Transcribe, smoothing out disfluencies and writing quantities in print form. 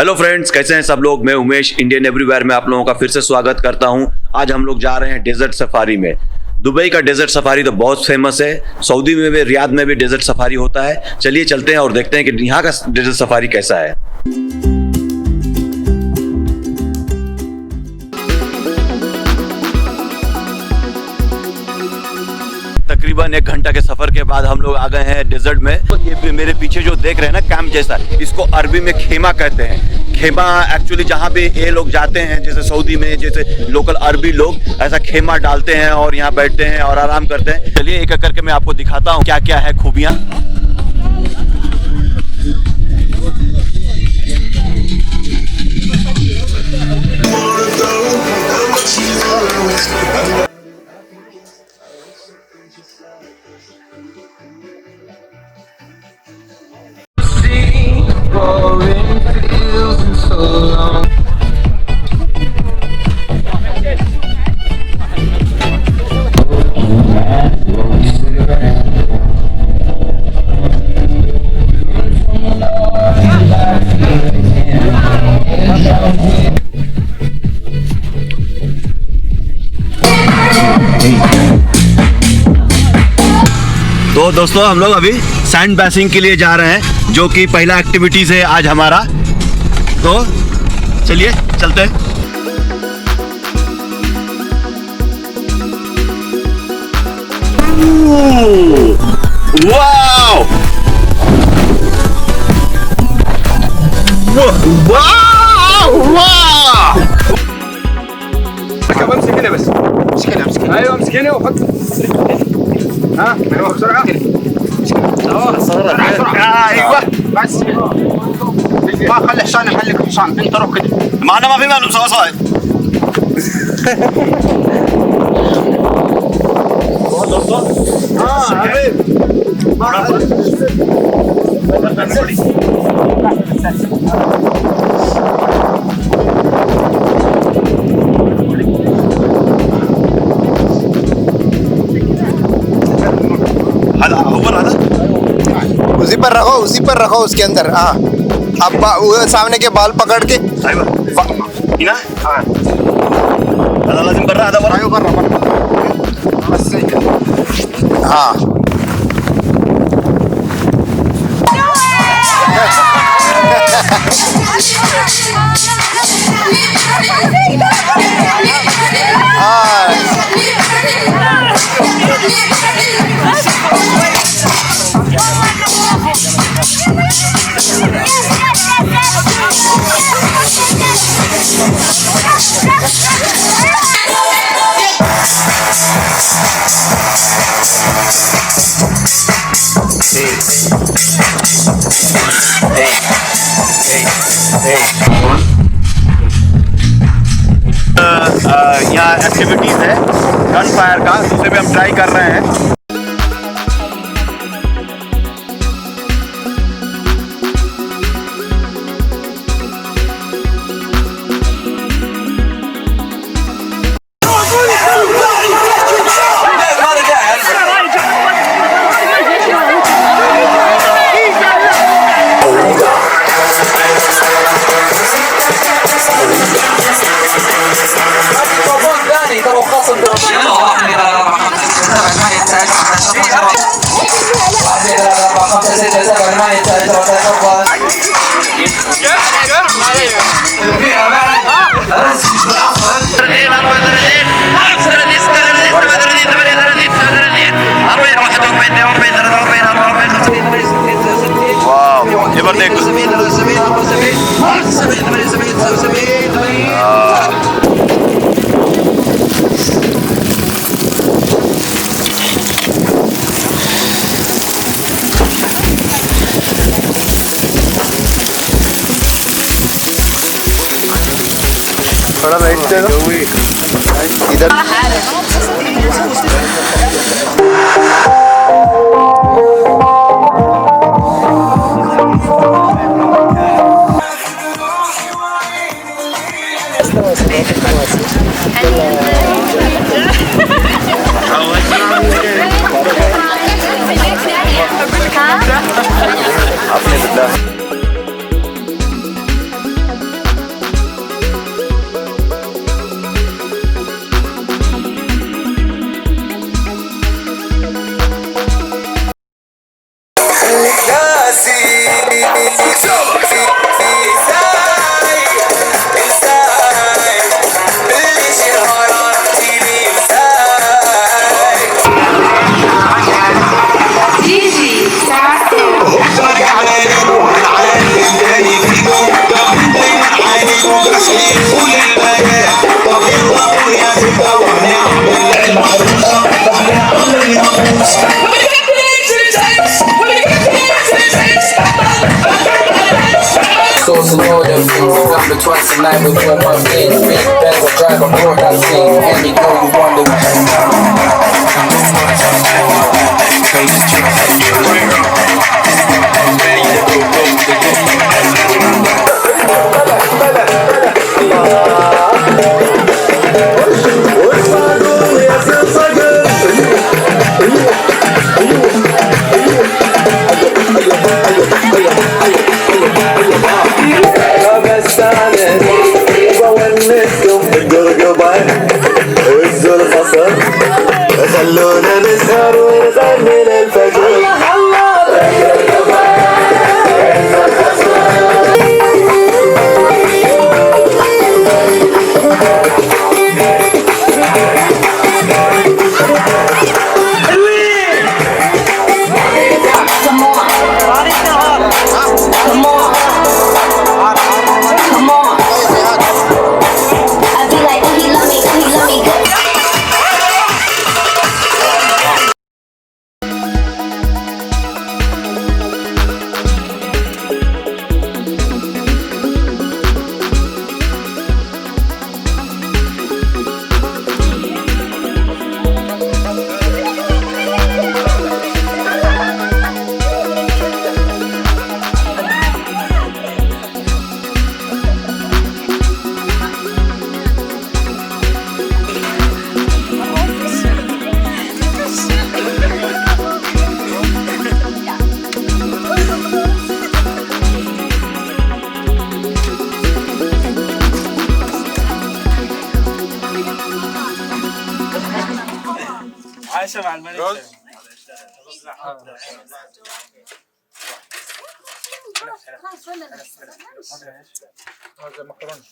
Hello friends, कैसे हैं सब लोग। मैं उमेश इंडियन एवरीवेयर में आप लोगों का फिर से स्वागत करता हूं। आज हम लोग जा रहे हैं डेजर्ट सफारी में। दुबई का डेजर्ट सफारी तो बहुत फेमस है, सऊदी में भी, रियाद में भी डेजर्ट सफारी होता है। चलिए चलते हैं और देखते हैं कि यहाँ का डेजर्ट सफारी कैसा है। तकरीबन 1 घंटा के सफर के बाद हम लोग आ गए हैं डेजर्ट में। तो ये मेरे पीछे जो देख रहे हैं ना, कैंप जैसा, इसको अरबी में खेमा कहते हैं। खेमा एक्चुअली जहाँ पे ये लोग जाते हैं, जैसे सऊदी में जैसे लोकल अरबी लोग ऐसा खेमा डालते हैं और यहाँ बैठते हैं और आराम करते हैं। चलिए एक एक करके मैं आपको दिखाता हूँ क्या क्या है खूबियाँ। तो दोस्तों हम लोग अभी सैंड बैसिंग के लिए जा रहे हैं, जो कि पहला एक्टिविटीज है आज हमारा। तो चलिए चलते हैं। Wow wow wow. امسك هنا بس، امسك هنا، امسك هنا. ايوه امسك هنا وحط. ها ايوه بسرعه. ايوه بس ما خلي حصان يحلق حصان، انت روح كده. معنا ما في مال سوا سوا. उसी पर रखो उसके अंदर। हाँ अब वो सामने के बाल पकड़ के। هنا هذا لازم برا، هذا برا. ايوه برا بس. हाँ यहाँ एक्टिविटीज है गन फायर का, उसे भी हम ट्राई कर रहे हैं। थोड़ा बैठते हो इधर। Source and all them things. Number twice a night with 4 months in. Big Benz I drive, I brought that thing. And you know you wonder. خلونا نسهر ونغني للفجر. عايشة مع الملك. هذا مكرونه.